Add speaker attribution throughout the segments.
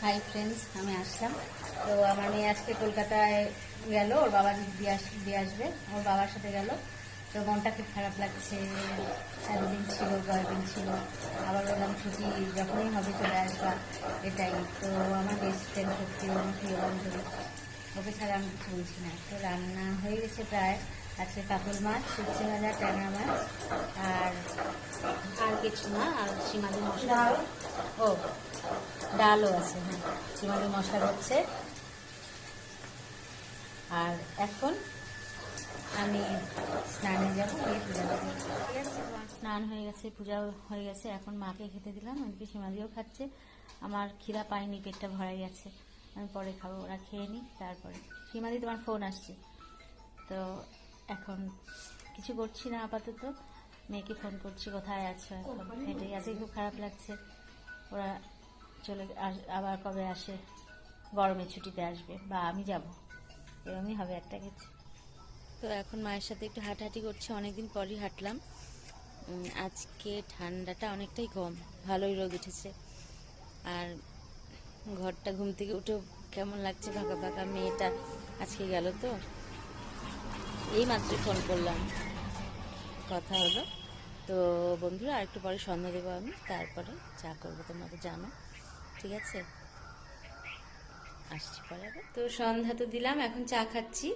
Speaker 1: Hi friends, আমি আসলাম। তো আমার মেয়ে আজকে কলকাতায় গেল, ওর বাবা দিয়ে আসবে, ওর বাবার সাথে গেল। তো মনটা খুব খারাপ লাগছে। এতদিন ছিল, 10 দিন ছিল, আবার বললাম ছুটি যখনই হবে চলে আসবা, এটাই তো। আমার বেস্ট ফ্রেন্ড, সত্যি আমার প্রিয় বান্ধবী, ওকে ছাড়া আমি কিছু বলছি না। তো রান্না হয়ে গেছে প্রায়। আজকে কাতল মাছ, সবজি ভাজা, ট্যাংরা মাছ, আর আর কিছু না। আর সীমাদি মশলা, ও ডালও আছে। হ্যাঁ, সীমাদি মশলা হচ্ছে। আর এখন আমি স্নানে যাবো, গিয়ে পূজা দেবো। ঠিক আছে, স্নান হয়ে গেছে, পূজা হয়ে গেছে। এখন মাকে খেতে দিলাম, এদিকে সীমাদিও খাচ্ছে। আমার খিদা পাইনি, পেটটা ভরে গেছে, আমি পরে খাবো। ওরা খেয়ে নিই তারপরে। সীমাদি, তোমার ফোন আসছে। তো এখন কিছু করছি না আপাতত, মেয়েকে ফোন করছি কোথায় আছো এখন, এটাই। আজকে খুব খারাপ লাগছে। ওরা আবার কবে আসে, গরমের ছুটিতে আসবে বা আমি যাব, এরকমই হবে একটা কিছু। তো এখন মায়ের সাথে একটু হাঁটাহাঁটি করছি, অনেকদিন পরই হাঁটলাম। আজকে ঠান্ডাটা অনেকটাই কম, ভালোই রোদ উঠেছে। আর ঘরটা ঘুম থেকে উঠে কেমন লাগছে, ফাঁকা ফাঁকা। মেয়েটা আজকে গেল, তো এই মাত্রই ফোন করলাম, কথা হলো। তো বন্ধুরা, আর একটু পরে সন্ধ্যা দেবো আমি, তারপরে চা করবো, তোমরা তো জানো। ঠিক আছে, আসছি পরে আবার। তো সন্ধ্যা তো দিলাম, এখন চা খাচ্ছি।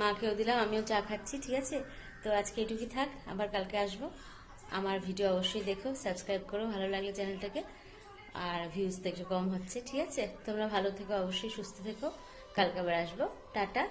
Speaker 1: মাকেও দিলাম, আমিও চা খাচ্ছি। ঠিক আছে, তো আজকে এটুকুই থাক, আবার কালকে আসবো। আমার ভিডিও অবশ্যই দেখো, সাবস্ক্রাইব করো ভালো লাগলে চ্যানেলটাকে। আর ভিউজ তো একটু কম হচ্ছে। ঠিক আছে, তোমরা ভালো থেকো, অবশ্যই সুস্থ থেকো। কালকে আবার আসবো। টাটা।